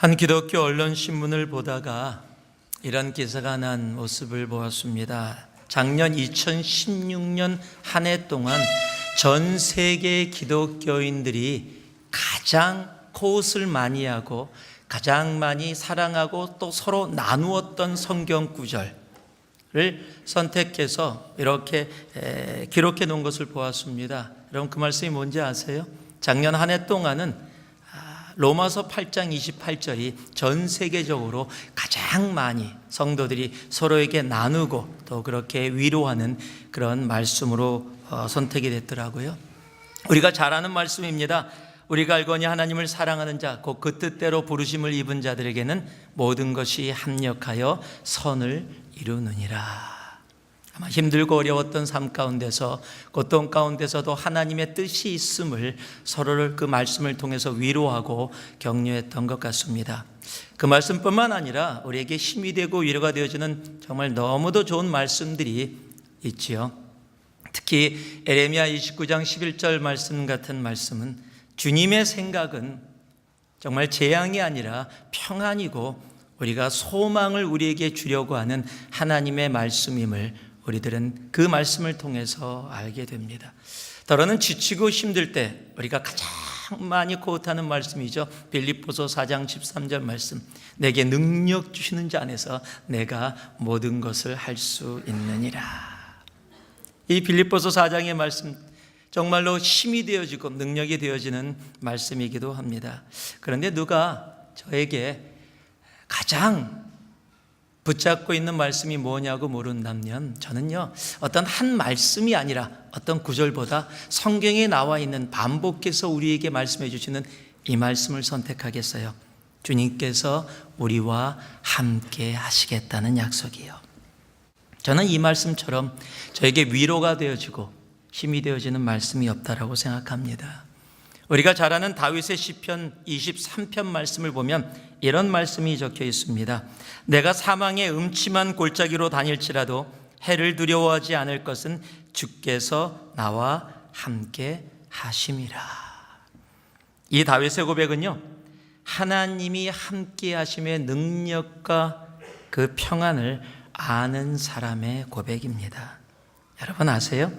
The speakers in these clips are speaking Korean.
한 기독교 언론 신문을 보다가 이런 기사가 난 모습을 보았습니다. 작년 2016년 한 해 동안 전 세계 기독교인들이 가장 코웃을 많이 하고 가장 많이 사랑하고 또 서로 나누었던 성경 구절을 선택해서 이렇게 기록해 놓은 것을 보았습니다. 여러분, 그 말씀이 뭔지 아세요? 작년 한 해 동안은 로마서 8장 28절이 전 세계적으로 가장 많이 성도들이 서로에게 나누고 또 그렇게 위로하는 그런 말씀으로 선택이 됐더라고요. 우리가 잘 아는 말씀입니다. 우리가 알거니 하나님을 사랑하는 자, 곧 그 뜻대로 부르심을 입은 자들에게는 모든 것이 합력하여 선을 이루느니라. 아마 힘들고 어려웠던 삶 가운데서, 고통 가운데서도 하나님의 뜻이 있음을 서로를 그 말씀을 통해서 위로하고 격려했던 것 같습니다. 그 말씀뿐만 아니라 우리에게 힘이 되고 위로가 되어지는 정말 너무도 좋은 말씀들이 있지요. 특히 에레미야 29장 11절 말씀 같은 말씀은 주님의 생각은 정말 재앙이 아니라 평안이고 우리가 소망을 우리에게 주려고 하는 하나님의 말씀임을 우리들은 그 말씀을 통해서 알게 됩니다. 더러는 지치고 힘들 때 우리가 가장 많이 코트하는 말씀이죠. 빌립보서 4장 13절 말씀, 내게 능력 주시는 자 안에서 내가 모든 것을 할 수 있느니라. 이 빌립보서 4장의 말씀 정말로 힘이 되어지고 능력이 되어지는 말씀이기도 합니다. 그런데 누가 저에게 가장 붙잡고 있는 말씀이 뭐냐고 물은다면 저는요, 어떤 한 말씀이 아니라 어떤 구절보다 성경에 나와 있는 반복해서 우리에게 말씀해 주시는 이 말씀을 선택하겠어요. 주님께서 우리와 함께 하시겠다는 약속이요. 저는 이 말씀처럼 저에게 위로가 되어지고 힘이 되어지는 말씀이 없다라고 생각합니다. 우리가 잘 아는 다윗의 시편 23편 말씀을 보면 이런 말씀이 적혀 있습니다. 내가 사망의 음침한 골짜기로 다닐지라도 해를 두려워하지 않을 것은 주께서 나와 함께 하심이라. 이 다윗의 고백은요, 하나님이 함께 하심의 능력과 그 평안을 아는 사람의 고백입니다. 여러분 아세요?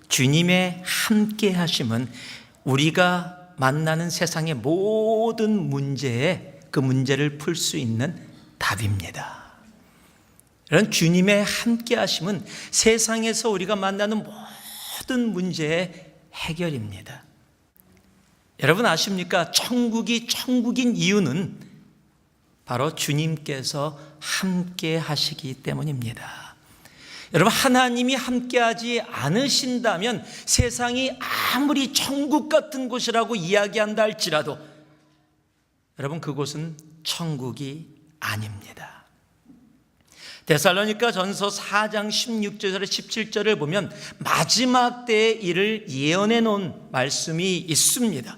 주님의 함께 하심은 우리가 만나는 세상의 모든 문제에 그 문제를 풀 수 있는 답입니다. 이런 주님의 함께 하심은 세상에서 우리가 만나는 모든 문제의 해결입니다. 여러분 아십니까? 천국이 천국인 이유는 바로 주님께서 함께 하시기 때문입니다. 여러분, 하나님이 함께하지 않으신다면 세상이 아무리 천국 같은 곳이라고 이야기한다 할지라도 여러분, 그곳은 천국이 아닙니다. 데살로니가 전서 4장 16절에 17절을 보면 마지막 때의 일을 예언해 놓은 말씀이 있습니다.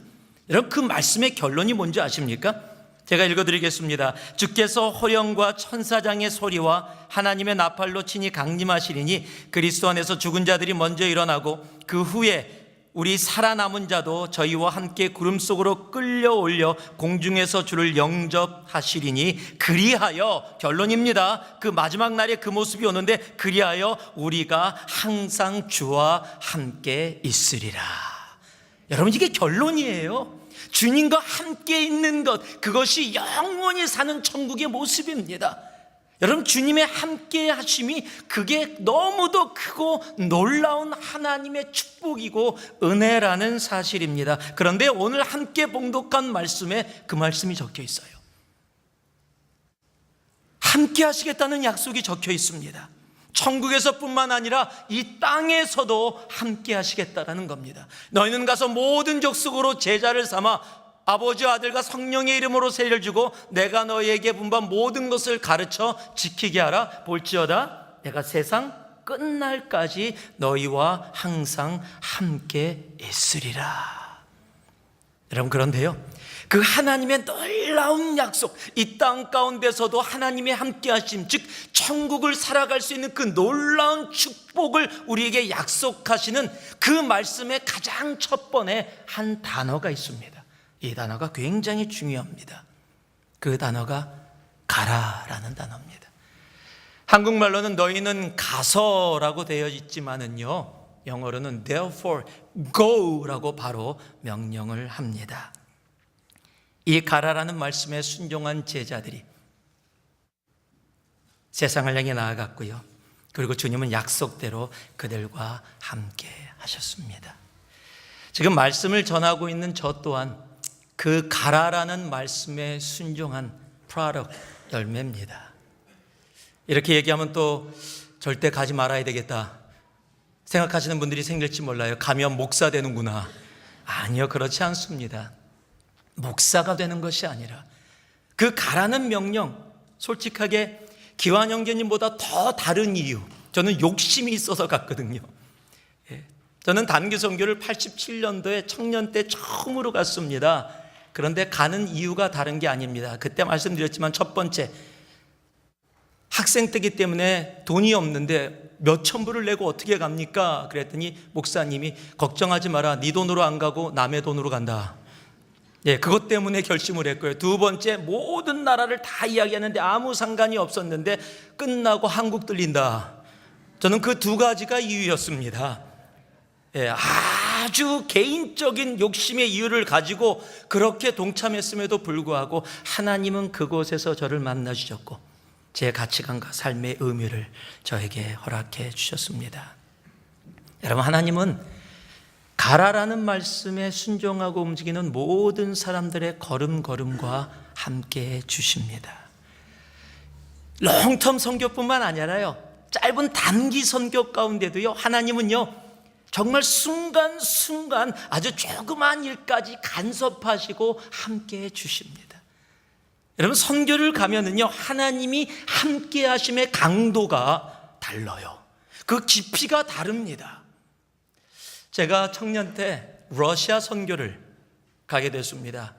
여러분, 그 말씀의 결론이 뭔지 아십니까? 제가 읽어드리겠습니다. 주께서 호령과 천사장의 소리와 하나님의 나팔로 친히 강림하시리니 그리스도 안에서 죽은 자들이 먼저 일어나고 그 후에 우리 살아남은 자도 저희와 함께 구름 속으로 끌려올려 공중에서 주를 영접하시리니 그리하여, 결론입니다. 그 마지막 날에 그 모습이 오는데 그리하여 우리가 항상 주와 함께 있으리라. 여러분, 이게 결론이에요. 주님과 함께 있는 것, 그것이 영원히 사는 천국의 모습입니다. 여러분, 주님의 함께 하심이 그게 너무도 크고 놀라운 하나님의 축복이고 은혜라는 사실입니다. 그런데 오늘 함께 봉독한 말씀에 그 말씀이 적혀 있어요. 함께 하시겠다는 약속이 적혀 있습니다. 천국에서뿐만 아니라 이 땅에서도 함께 하시겠다라는 겁니다. 너희는 가서 모든 족속으로 제자를 삼아 아버지, 아들과 성령의 이름으로 세례를 주고 내가 너희에게 분반 모든 것을 가르쳐 지키게 하라. 볼지어다 내가 세상 끝날까지 너희와 항상 함께 있으리라. 여러분, 그런데요, 그 하나님의 놀라운 약속, 이 땅 가운데서도 하나님의 함께 하심, 즉 천국을 살아갈 수 있는 그 놀라운 축복을 우리에게 약속하시는 그 말씀의 가장 첫 번에 한 단어가 있습니다. 이 단어가 굉장히 중요합니다. 그 단어가 가라라는 단어입니다. 한국말로는 너희는 가서라고 되어 있지만은요, 영어로는 therefore go라고 바로 명령을 합니다. 이 가라라는 말씀에 순종한 제자들이 세상을 향해 나아갔고요. 그리고 주님은 약속대로 그들과 함께 하셨습니다. 지금 말씀을 전하고 있는 저 또한 그 가라라는 말씀에 순종한 프로덕트, 열매입니다. 이렇게 얘기하면 또 절대 가지 말아야 되겠다 생각하시는 분들이 생길지 몰라요. 가면 목사 되는구나. 아니요, 그렇지 않습니다. 목사가 되는 것이 아니라 그 가라는 명령, 솔직하게 기환 형제님보다 더 다른 이유, 저는 욕심이 있어서 갔거든요. 저는 단기 선교를 87년도에 청년 때 처음으로 갔습니다. 그런데 가는 이유가 다른 게 아닙니다. 그때 말씀드렸지만 첫 번째, 학생 때기 때문에 돈이 없는데 몇천 불을 내고 어떻게 갑니까? 그랬더니 목사님이 걱정하지 마라, 네 돈으로 안 가고 남의 돈으로 간다. 그것 때문에 결심을 했고요. 두 번째, 모든 나라를 다 이야기하는데 아무 상관이 없었는데 끝나고 한국 들린다. 저는 그 두 가지가 이유였습니다. 아주 개인적인 욕심의 이유를 가지고 그렇게 동참했음에도 불구하고 하나님은 그곳에서 저를 만나 주셨고 제 가치관과 삶의 의미를 저에게 허락해 주셨습니다. 여러분, 하나님은 가라라는 말씀에 순종하고 움직이는 모든 사람들의 걸음걸음과 함께 주십니다. 롱텀 선교뿐만 아니라요, 짧은 단기 선교 가운데도요, 하나님은요 정말 순간순간 아주 조그만 일까지 간섭하시고 함께 주십니다. 여러분, 선교를 가면은요, 하나님이 함께 하심의 강도가 달라요. 그 깊이가 다릅니다. 제가 청년 때 러시아 선교를 가게 됐습니다.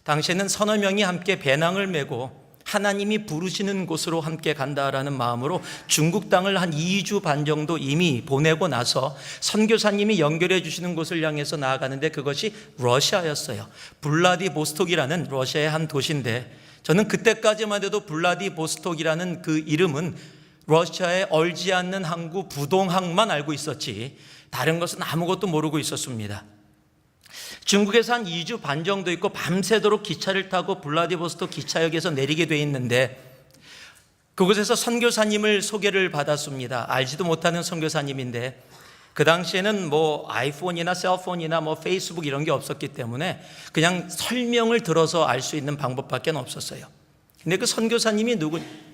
당시에는 서너 명이 함께 배낭을 메고 하나님이 부르시는 곳으로 함께 간다라는 마음으로 중국 땅을 한 2주 반 정도 이미 보내고 나서 선교사님이 연결해 주시는 곳을 향해서 나아가는데 그것이 러시아였어요. 블라디보스톡이라는 러시아의 한 도시인데, 저는 그때까지만 해도 블라디보스톡이라는 그 이름은 러시아에 얼지 않는 항구 부동항만 알고 있었지 다른 것은 아무것도 모르고 있었습니다. 중국에서 한 2주 반 정도 있고 밤새도록 기차를 타고 블라디보스토크 기차역에서 내리게 돼 있는데, 그곳에서 선교사님을 소개를 받았습니다. 알지도 못하는 선교사님인데, 그 당시에는 뭐 아이폰이나 셀폰이나 뭐 페이스북 이런 게 없었기 때문에 그냥 설명을 들어서 알 수 있는 방법밖에 없었어요. 근데 그 선교사님이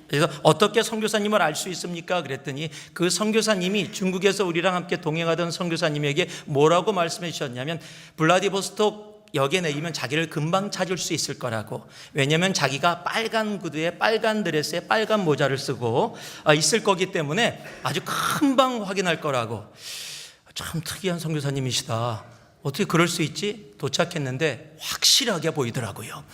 그래서 어떻게 선교사님을 알 수 있습니까? 그랬더니 그 선교사님이 중국에서 우리랑 함께 동행하던 선교사님에게 뭐라고 말씀해 주셨냐면, 블라디보스톡 역에 내리면 자기를 금방 찾을 수 있을 거라고. 왜냐하면 자기가 빨간 구두에 빨간 드레스에 빨간 모자를 쓰고 있을 거기 때문에 아주 금방 확인할 거라고. 참 특이한 선교사님이시다. 어떻게 그럴 수 있지? 도착했는데 확실하게 보이더라고요.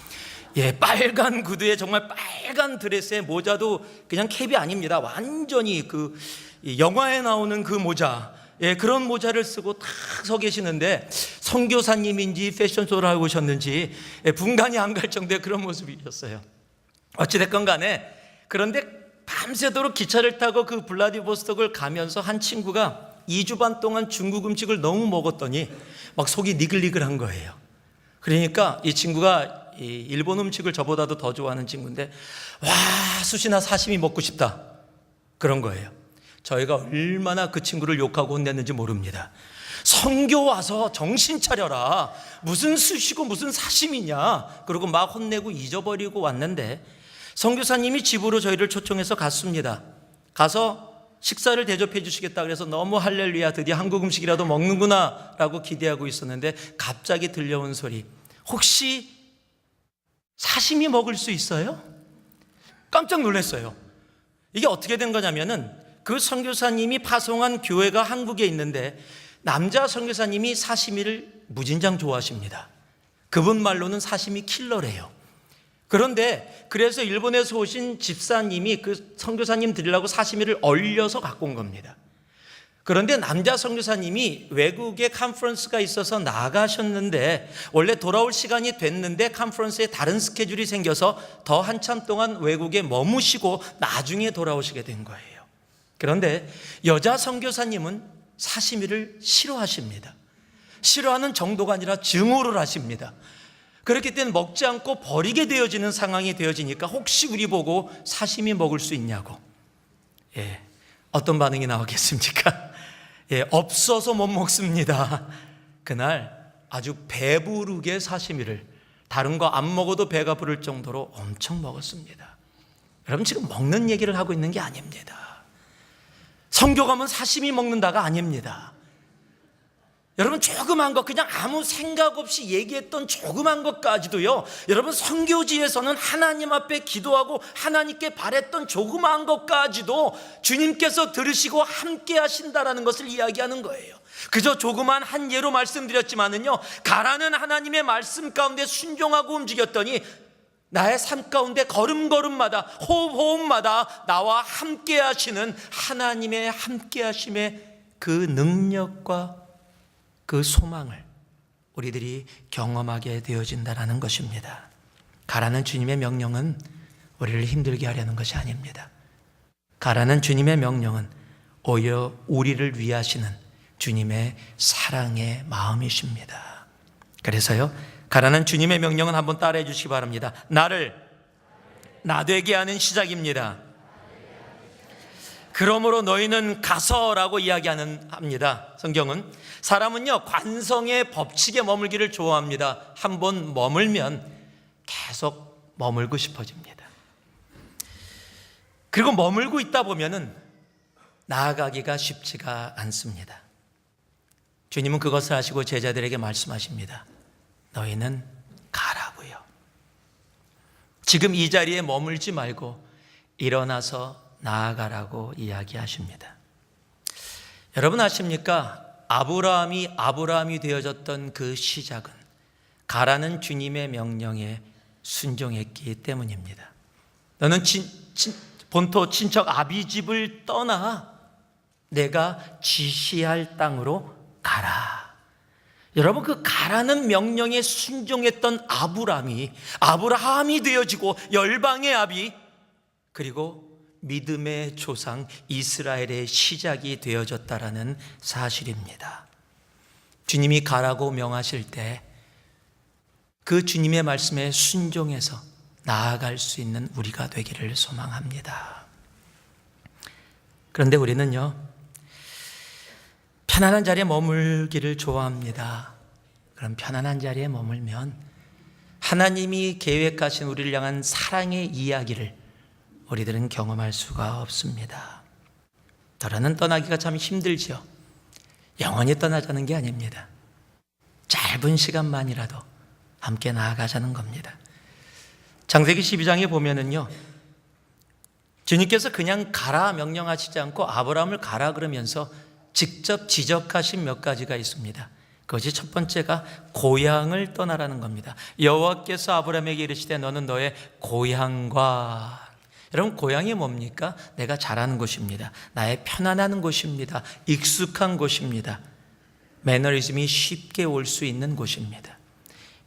빨간 구두에 정말 빨간 드레스에 모자도 그냥 캡이 아닙니다. 완전히 그 영화에 나오는 그 모자, 그런 모자를 쓰고 딱 서 계시는데 선교사님인지 패션쇼를 하고 오셨는지 분간이 안 갈 정도의 그런 모습이셨어요. 어찌됐건 간에, 그런데 밤새도록 기차를 타고 그 블라디보스톡을 가면서 한 친구가 2주 반 동안 중국 음식을 너무 먹었더니 막 속이 니글니글한 거예요. 그러니까 이 친구가 일본 음식을 저보다도 더 좋아하는 친구인데, 와, 수시나 사시미 먹고 싶다, 그런 거예요. 저희가 얼마나 그 친구를 욕하고 혼냈는지 모릅니다. 선교 와서 정신 차려라, 무슨 수시고 무슨 사시미냐, 그러고 막 혼내고 잊어버리고 왔는데, 선교사님이 집으로 저희를 초청해서 갔습니다. 가서 식사를 대접해 주시겠다 그래서 너무 할렐루야, 드디어 한국 음식이라도 먹는구나 라고 기대하고 있었는데, 갑자기 들려온 소리, 혹시 사시미 먹을 수 있어요? 깜짝 놀랐어요. 이게 어떻게 된 거냐면은, 그 선교사님이 파송한 교회가 한국에 있는데 남자 선교사님이 사시미를 무진장 좋아하십니다. 그분 말로는 사시미 킬러래요. 그런데 그래서 일본에서 오신 집사님이 그 선교사님 드리려고 사시미를 얼려서 갖고 온 겁니다. 그런데 남자 선교사님이 외국에 컨퍼런스가 있어서 나가셨는데 원래 돌아올 시간이 됐는데 컨퍼런스에 다른 스케줄이 생겨서 더 한참 동안 외국에 머무시고 나중에 돌아오시게 된 거예요. 그런데 여자 선교사님은 사시미를 싫어하십니다. 싫어하는 정도가 아니라 증오를 하십니다. 그렇기 때문에 먹지 않고 버리게 되어지는 상황이 되어지니까 혹시 우리 보고 사시미 먹을 수 있냐고, 어떤 반응이 나오겠습니까? 없어서 못 먹습니다. 그날 아주 배부르게 사시미를, 다른 거 안 먹어도 배가 부를 정도로 엄청 먹었습니다. 여러분, 지금 먹는 얘기를 하고 있는 게 아닙니다. 선교 가면 사시미 먹는다가 아닙니다. 여러분, 조그만 것, 그냥 아무 생각 없이 얘기했던 조그만 것까지도요, 여러분, 선교지에서는 하나님 앞에 기도하고 하나님께 바랬던 조그만 것까지도 주님께서 들으시고 함께 하신다라는 것을 이야기하는 거예요. 그저 조그만 한 예로 말씀드렸지만은요, 가라는 하나님의 말씀 가운데 순종하고 움직였더니 나의 삶 가운데 걸음걸음마다, 호흡호흡마다 나와 함께 하시는 하나님의 함께 하심의 그 능력과 그 소망을 우리들이 경험하게 되어진다는 것입니다. 가라는 주님의 명령은 우리를 힘들게 하려는 것이 아닙니다. 가라는 주님의 명령은 오히려 우리를 위하시는 주님의 사랑의 마음이십니다. 그래서요, 가라는 주님의 명령은 한번 따라해 주시기 바랍니다. 나를 나되게 하는 시작입니다. 그러므로 너희는 가서라고 이야기합니다. 성경은 사람은요, 관성의 법칙에 머물기를 좋아합니다. 한번 머물면 계속 머물고 싶어집니다. 그리고 머물고 있다 보면은 나아가기가 쉽지가 않습니다. 주님은 그것을 하시고 제자들에게 말씀하십니다. 너희는 가라고요. 지금 이 자리에 머물지 말고 일어나서 나아가라고 이야기하십니다. 여러분 아십니까? 아브라함이 되어졌던 그 시작은 가라는 주님의 명령에 순종했기 때문입니다. 너는 본토 친척 아비집을 떠나 내가 지시할 땅으로 가라. 여러분, 그 가라는 명령에 순종했던 아브라함이 되어지고 열방의 아비, 그리고 믿음의 조상 이스라엘의 시작이 되어졌다라는 사실입니다. 주님이 가라고 명하실 때 그 주님의 말씀에 순종해서 나아갈 수 있는 우리가 되기를 소망합니다. 그런데 우리는요, 편안한 자리에 머물기를 좋아합니다. 그럼 편안한 자리에 머물면 하나님이 계획하신 우리를 향한 사랑의 이야기를 우리들은 경험할 수가 없습니다. 너라는 떠나기가 참 힘들죠. 영원히 떠나자는 게 아닙니다. 짧은 시간만이라도 함께 나아가자는 겁니다. 창세기 12장에 보면은요, 주님께서 그냥 가라 명령하시지 않고 아브라함을 가라 그러면서 직접 지적하신 몇 가지가 있습니다. 그것이 첫 번째가 고향을 떠나라는 겁니다. 여호와께서 아브라함에게 이르시되 너는 너의 고향과, 여러분, 고향이 뭡니까? 내가 잘하는 곳입니다. 나의 편안한 곳입니다. 익숙한 곳입니다. 매너리즘이 쉽게 올 수 있는 곳입니다.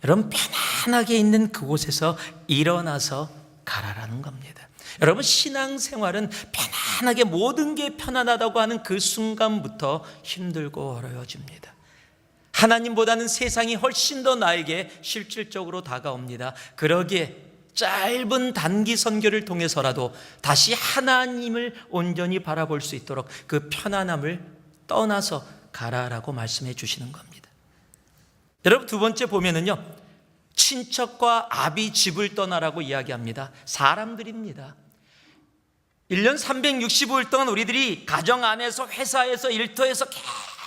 여러분, 편안하게 있는 그곳에서 일어나서 가라라는 겁니다. 여러분, 신앙생활은 편안하게 모든 게 편안하다고 하는 그 순간부터 힘들고 어려워집니다. 하나님보다는 세상이 훨씬 더 나에게 실질적으로 다가옵니다. 그러기에 짧은 단기 선교를 통해서라도 다시 하나님을 온전히 바라볼 수 있도록 그 편안함을 떠나서 가라라고 말씀해 주시는 겁니다. 여러분, 두 번째 보면은요, 친척과 아비 집을 떠나라고 이야기합니다. 사람들입니다. 1년 365일 동안 우리들이 가정 안에서, 회사에서, 일터에서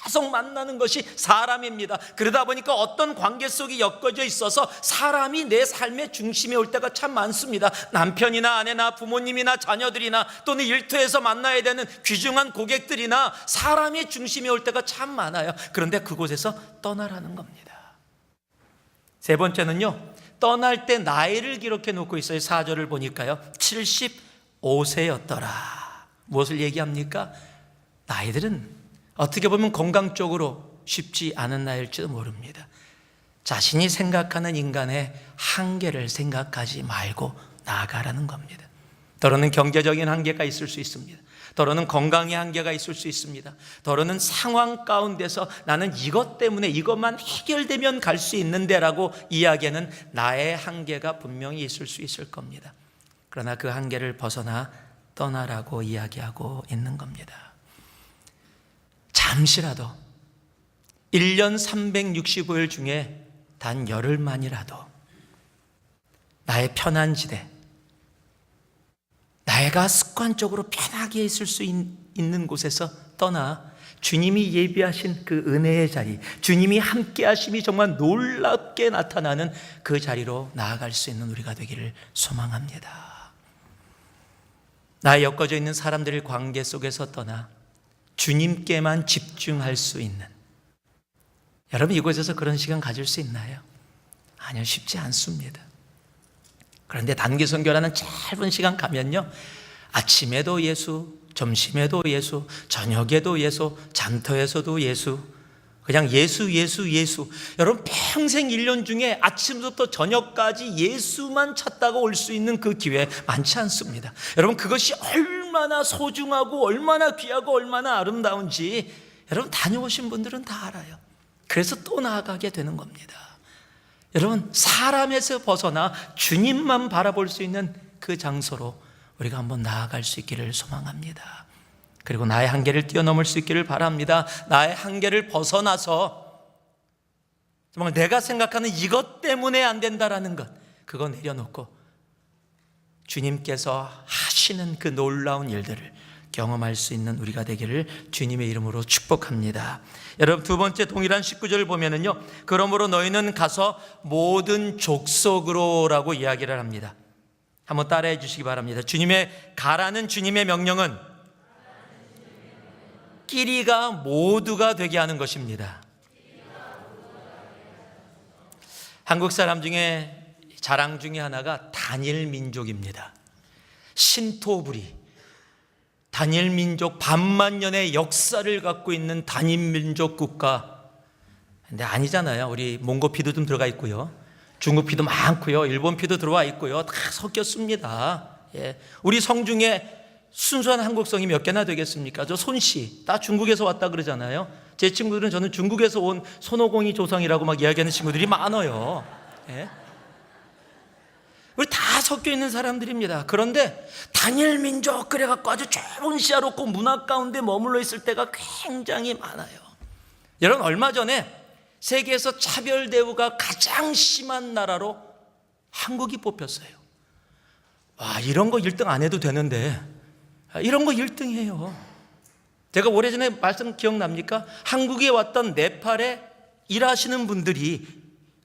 계속 만나는 것이 사람입니다. 그러다 보니까 어떤 관계 속이 엮어져 있어서 사람이 내 삶의 중심에 올 때가 참 많습니다. 남편이나 아내나 부모님이나 자녀들이나 또는 일터에서 만나야 되는 귀중한 고객들이나 사람의 중심에 올 때가 참 많아요. 그런데 그곳에서 떠나라는 겁니다. 세 번째는요, 떠날 때 나이를 기록해 놓고 있어요. 4절을 보니까요, 75세였더라. 무엇을 얘기합니까? 나이들은 어떻게 보면 건강적으로 쉽지 않은 나이일지도 모릅니다. 자신이 생각하는 인간의 한계를 생각하지 말고 나아가라는 겁니다. 때로는 경제적인 한계가 있을 수 있습니다. 때로는 건강의 한계가 있을 수 있습니다. 때로는 상황 가운데서 나는 이것 때문에 이것만 해결되면 갈 수 있는데 라고 이야기하는 나의 한계가 분명히 있을 수 있을 겁니다. 그러나 그 한계를 벗어나 떠나라고 이야기하고 있는 겁니다. 잠시라도 1년 365일 중에 단 열흘만이라도 나의 편한 지대, 내가 습관적으로 편하게 있을 수 있는 곳에서 떠나 주님이 예비하신 그 은혜의 자리, 주님이 함께 하심이 정말 놀랍게 나타나는 그 자리로 나아갈 수 있는 우리가 되기를 소망합니다. 나의 엮어져 있는 사람들의 관계 속에서 떠나 주님께만 집중할 수 있는, 여러분 이곳에서 그런 시간 가질 수 있나요? 아니요, 쉽지 않습니다. 그런데 단기 선교라는 짧은 시간 가면요, 아침에도 예수, 점심에도 예수, 저녁에도 예수, 잠터에서도 예수, 그냥 예수. 여러분 평생 1년 중에 아침부터 저녁까지 예수만 찾다가 올 수 있는 그 기회 많지 않습니다. 여러분 그것이 얼마나 소중하고 얼마나 귀하고 얼마나 아름다운지 여러분 다녀오신 분들은 다 알아요. 그래서 또 나아가게 되는 겁니다. 여러분 사람에서 벗어나 주님만 바라볼 수 있는 그 장소로 우리가 한번 나아갈 수 있기를 소망합니다. 그리고 나의 한계를 뛰어넘을 수 있기를 바랍니다. 나의 한계를 벗어나서 정말 내가 생각하는 이것 때문에 안 된다라는 것, 그거 내려놓고 주님께서 하시는 그 놀라운 일들을 경험할 수 있는 우리가 되기를 주님의 이름으로 축복합니다. 여러분 두 번째 동일한 19절을 보면은요, 그러므로 너희는 가서 모든 족속으로 라고 이야기를 합니다. 한번 따라해 주시기 바랍니다. 가라는 주님의 명령은 끼리가 모두가 되게 하는 것입니다. 한국 사람 중에 자랑 중에 하나가 단일 민족입니다. 신토부리, 단일 민족, 반만 년의 역사를 갖고 있는 단일 민족 국가. 근데 아니잖아요. 우리 몽고 피도 좀 들어가 있고요, 중국 피도 많고요, 일본 피도 들어와 있고요, 다 섞였습니다. 예. 우리 성 중에 순수한 한국성이 몇 개나 되겠습니까? 저 손씨 다 중국에서 왔다 그러잖아요. 제 친구들은 저는 중국에서 온 손오공이 조상이라고 막 이야기하는 친구들이 많아요. 예. 우리 다 섞여 있는 사람들입니다. 그런데 단일 민족 그래갖고 아주 좁은 시야로 꼭 문화 가운데 머물러 있을 때가 굉장히 많아요. 여러분 얼마 전에 세계에서 차별 대우가 가장 심한 나라로 한국이 뽑혔어요. 와, 이런 거 1등 안 해도 되는데 이런 거 1등이에요. 제가 오래전에 말씀 기억납니까? 한국에 왔던 네팔에 일하시는 분들이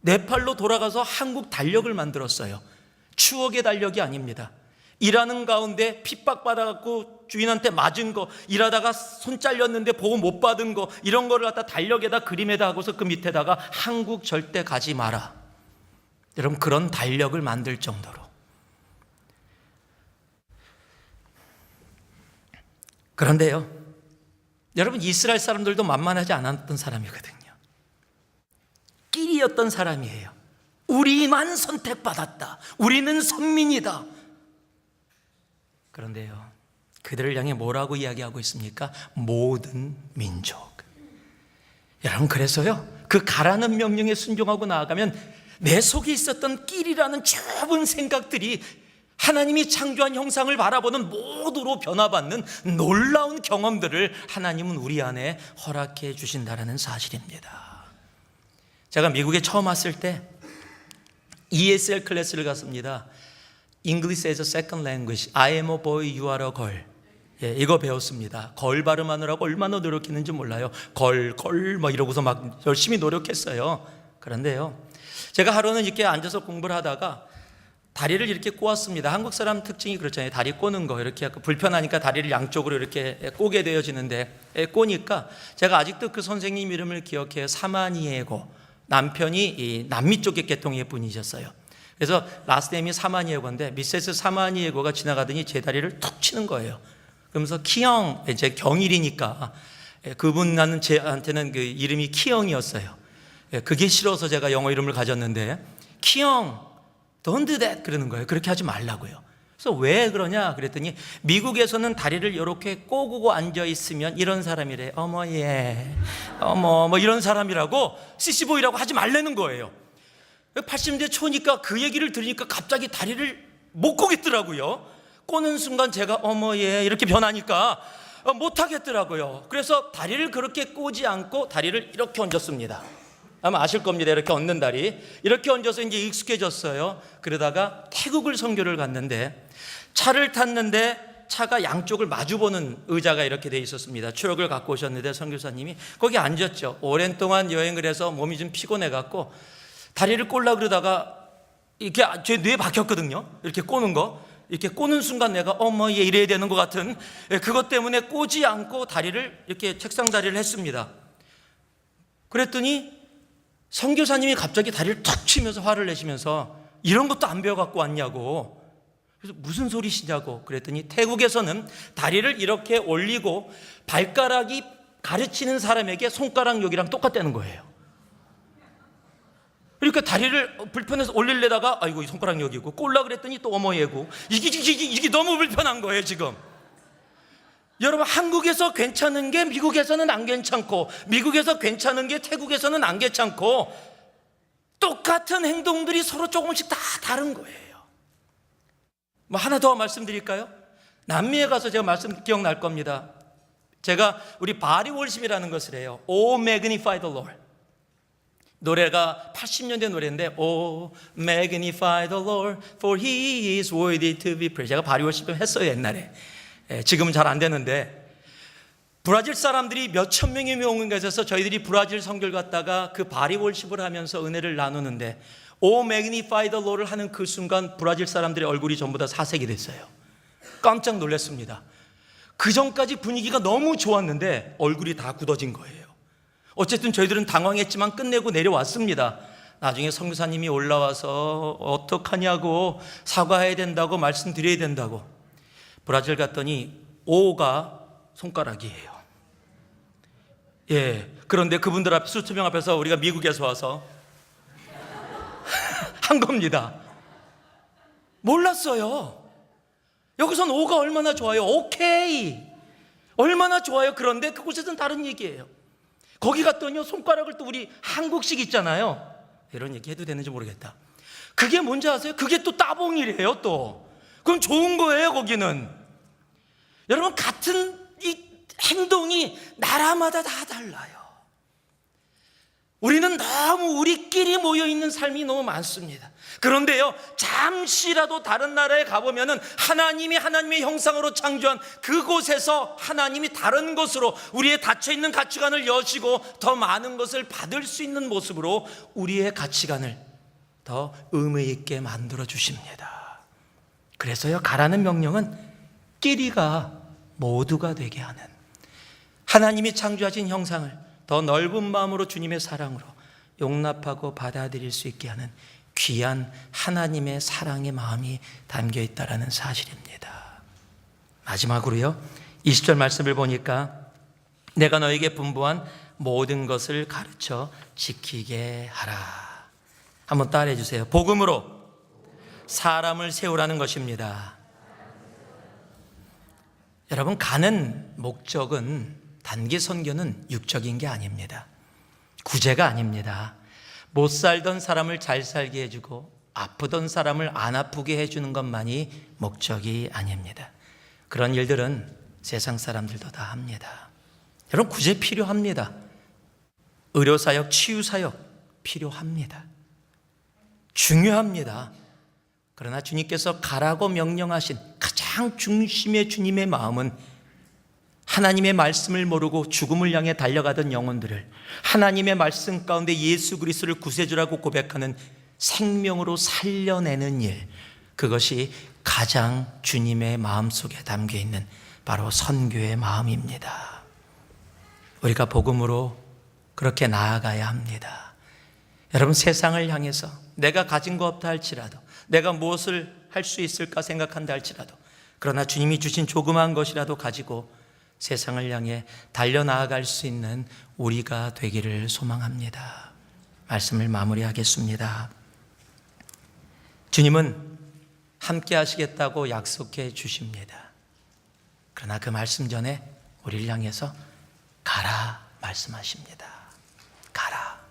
네팔로 돌아가서 한국 달력을 만들었어요. 추억의 달력이 아닙니다. 일하는 가운데 핍박받아갖고 주인한테 맞은 거, 일하다가 손 잘렸는데 보고 못 받은 거, 이런 거를 갖다 달력에다 그림에다 하고서 그 밑에다가 한국 절대 가지 마라, 여러분 그런 달력을 만들 정도로. 그런데요, 여러분 이스라엘 사람들도 만만하지 않았던 사람이거든요. 끼리였던 사람이에요. 우리만 선택받았다, 우리는 선민이다. 그런데요, 그들을 향해 뭐라고 이야기하고 있습니까? 모든 민족. 여러분 그래서요, 그 가라는 명령에 순종하고 나아가면 내 속에 있었던 끼리라는 좁은 생각들이 하나님이 창조한 형상을 바라보는 모두로 변화받는 놀라운 경험들을 하나님은 우리 안에 허락해 주신다는 사실입니다. 제가 미국에 처음 왔을 때 ESL 클래스를 갔습니다. English as a second language. I am a boy, you are a girl. 예, 이거 배웠습니다. 걸 발음하느라고 얼마나 노력했는지 몰라요. 걸 뭐 이러고서 막 열심히 노력했어요. 그런데요, 제가 하루는 이렇게 앉아서 공부를 하다가 다리를 이렇게 꼬았습니다. 한국 사람 특징이 그렇잖아요. 다리 꼬는 거 이렇게 불편하니까 다리를 양쪽으로 이렇게 꼬게 되어지는데, 꼬니까 제가 아직도 그 선생님 이름을 기억해요. 사마니에고. 남편이 이 남미 쪽의 계통의 분이셨어요. 그래서 라스트 네임이 사마니에고인데 미세스 사마니에고가 지나가더니 제 다리를 툭 치는 거예요. 그러면서 키형, 이제 경일이니까 그분은 제한테는 그 이름이 키영이었어요. 그게 싫어서 제가 영어 이름을 가졌는데, 키영, don't do that 그러는 거예요. 그렇게 하지 말라고요. 그래서 왜 그러냐 그랬더니 미국에서는 다리를 이렇게 꼬고 앉아 있으면 이런 사람이래. 어머 예, 어머 뭐 이런 사람이라고, 시시보이라고 하지 말라는 거예요. 80년대 초니까 그 얘기를 들으니까 갑자기 다리를 못 꼬겠더라고요. 꼬는 순간 제가 어머 예 이렇게 변하니까 못 하겠더라고요. 그래서 다리를 그렇게 꼬지 않고 다리를 이렇게 얹었습니다. 아마 아실 겁니다. 이렇게 얹는 다리, 이렇게 얹어서 이제 익숙해졌어요. 그러다가 태국을 선교를 갔는데 차를 탔는데 차가 양쪽을 마주보는 의자가 이렇게 돼 있었습니다. 추억을 갖고 오셨는데 선교사님이 거기 앉았죠. 오랜 동안 여행을 해서 몸이 좀 피곤해 갖고 다리를 꼴라 그러다가 이렇게 제 뇌에 박혔거든요. 이렇게 꼬는 거, 이렇게 꼬는 순간 내가 어머 얘 이래야 되는 것 같은, 그것 때문에 꼬지 않고 다리를 이렇게 책상 다리를 했습니다. 그랬더니 선교사님이 갑자기 다리를 탁 치면서 화를 내시면서 이런 것도 안 배워갖고 왔냐고. 그래서 무슨 소리시냐고 그랬더니 태국에서는 다리를 이렇게 올리고 발가락이 가르치는 사람에게 손가락 여기랑 똑같다는 거예요. 그러니까 다리를 불편해서 올리려다가 아이고 이 손가락 여기고, 꼴라 그랬더니 또 어머 얘고, 이게 너무 불편한 거예요 지금. 여러분, 한국에서 괜찮은 게 미국에서는 안 괜찮고, 미국에서 괜찮은 게 태국에서는 안 괜찮고, 똑같은 행동들이 서로 조금씩 다 다른 거예요. 뭐 하나 더 말씀드릴까요? 남미에 가서 제가 말씀 기억날 겁니다. 제가 우리 바디 월십이라는 것을 해요. Oh magnify the Lord. 노래가 80년대 노래인데 Oh magnify the Lord for He is worthy to be praised. 제가 바디 월십을 했어요 옛날에. 지금은 잘 안 되는데, 브라질 사람들이 몇천 명이 모인 곳에서 저희들이 브라질 선교를 갔다가 그 바리 월십을 하면서 은혜를 나누는데 O magnify the Lord를 하는 그 순간 브라질 사람들의 얼굴이 전부 다 사색이 됐어요. 깜짝 놀랐습니다. 그 전까지 분위기가 너무 좋았는데 얼굴이 다 굳어진 거예요. 어쨌든 저희들은 당황했지만 끝내고 내려왔습니다. 나중에 선교사님이 올라와서 어떡하냐고, 사과해야 된다고, 말씀드려야 된다고. 브라질 갔더니 O가 손가락이에요. 예. 그런데 그분들 앞에, 수천 명 앞에서 우리가 미국에서 와서 한 겁니다. 몰랐어요. 여기선 O가 얼마나 좋아요. 오케이. 얼마나 좋아요. 그런데 그곳에서는 다른 얘기예요. 거기 갔더니 손가락을 또 우리 한국식 있잖아요. 이런 얘기 해도 되는지 모르겠다. 그게 뭔지 아세요? 그게 또 따봉이래요 또. 그럼 좋은 거예요 거기는. 여러분, 같은 이 행동이 나라마다 다 달라요. 우리는 너무 우리끼리 모여있는 삶이 너무 많습니다. 그런데요, 잠시라도 다른 나라에 가보면은 하나님의 형상으로 창조한 그곳에서 하나님이 다른 것으로 우리의 닫혀있는 가치관을 여시고 더 많은 것을 받을 수 있는 모습으로 우리의 가치관을 더 의미 있게 만들어 주십니다. 그래서요, 가라는 명령은 끼리가 모두가 되게 하는, 하나님이 창조하신 형상을 더 넓은 마음으로 주님의 사랑으로 용납하고 받아들일 수 있게 하는 귀한 하나님의 사랑의 마음이 담겨 있다는 사실입니다. 마지막으로요, 20절 말씀을 보니까 내가 너에게 분부한 모든 것을 가르쳐 지키게 하라. 한번 따라해 주세요. 복음으로 사람을 세우라는 것입니다. 여러분, 가는 목적은, 단기 선교는 육적인 게 아닙니다. 구제가 아닙니다. 못 살던 사람을 잘 살게 해주고 아프던 사람을 안 아프게 해주는 것만이 목적이 아닙니다. 그런 일들은 세상 사람들도 다 합니다. 여러분, 구제 필요합니다. 의료사역, 치유사역 필요합니다. 중요합니다. 그러나 주님께서 가라고 명령하신 가장 중심의 주님의 마음은 하나님의 말씀을 모르고 죽음을 향해 달려가던 영혼들을 하나님의 말씀 가운데 예수 그리스도를 구세주라고 고백하는 생명으로 살려내는 일, 그것이 가장 주님의 마음속에 담겨있는 바로 선교의 마음입니다. 우리가 복음으로 그렇게 나아가야 합니다. 여러분, 세상을 향해서 내가 가진 거 없다 할지라도, 내가 무엇을 할 수 있을까 생각한다 할지라도, 그러나 주님이 주신 조그만 것이라도 가지고 세상을 향해 달려나아갈 수 있는 우리가 되기를 소망합니다. 말씀을 마무리하겠습니다. 주님은 함께 하시겠다고 약속해 주십니다. 그러나 그 말씀 전에 우리를 향해서 가라 말씀하십니다. 가라.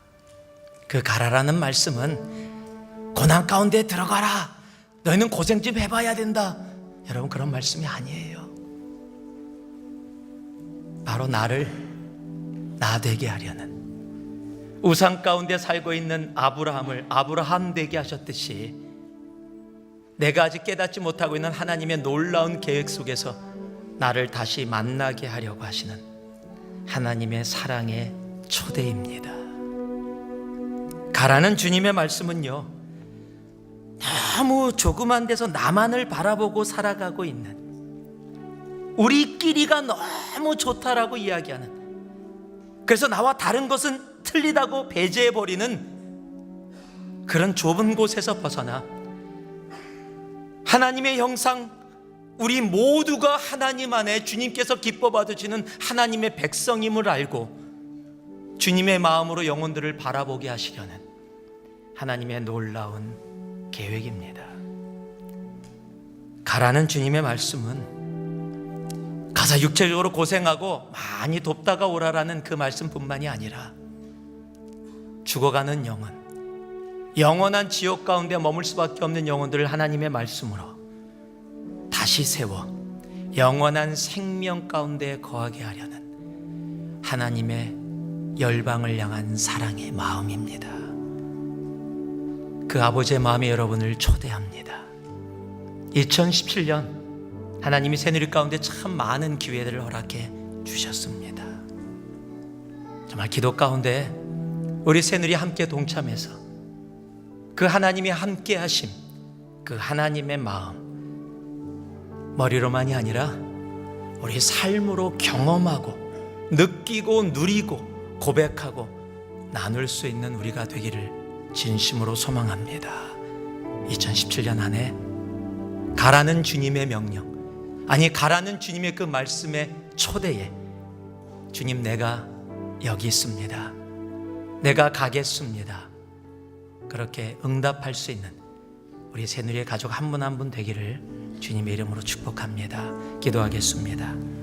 그 가라라는 말씀은 고난 가운데 들어가라, 너희는 고생 좀 해봐야 된다, 여러분 그런 말씀이 아니에요. 바로 나를 나 되게 하려는, 우상 가운데 살고 있는 아브라함을 아브라함 되게 하셨듯이 내가 아직 깨닫지 못하고 있는 하나님의 놀라운 계획 속에서 나를 다시 만나게 하려고 하시는 하나님의 사랑의 초대입니다. 가라는 주님의 말씀은요, 너무 조그만 데서 나만을 바라보고 살아가고 있는, 우리끼리가 너무 좋다라고 이야기하는, 그래서 나와 다른 것은 틀리다고 배제해버리는 그런 좁은 곳에서 벗어나 하나님의 형상, 우리 모두가 하나님 안에 주님께서 기뻐 받으시는 하나님의 백성임을 알고 주님의 마음으로 영혼들을 바라보게 하시려는 하나님의 놀라운 계획입니다. 가라는 주님의 말씀은 가서 육체적으로 고생하고 많이 돕다가 오라라는 그 말씀뿐만이 아니라 죽어가는 영혼, 영원한 지옥 가운데 머물 수밖에 없는 영혼들을 하나님의 말씀으로 다시 세워 영원한 생명 가운데 거하게 하려는 하나님의 열방을 향한 사랑의 마음입니다. 그 아버지의 마음이 여러분을 초대합니다. 2017년 하나님이 새누리 가운데 참 많은 기회들을 허락해 주셨습니다. 정말 기도 가운데 우리 새누리 함께 동참해서 그 하나님이 함께 하심, 그 하나님의 마음 머리로만이 아니라 우리 삶으로 경험하고 느끼고 누리고 고백하고 나눌 수 있는 우리가 되기를 진심으로 소망합니다. 2017년 안에 가라는 주님의 명령, 아니 가라는 주님의 그 말씀의 초대에 주님 내가 여기 있습니다, 내가 가겠습니다, 그렇게 응답할 수 있는 우리 새누리의 가족 한 분 한 분 되기를 주님의 이름으로 축복합니다. 기도하겠습니다.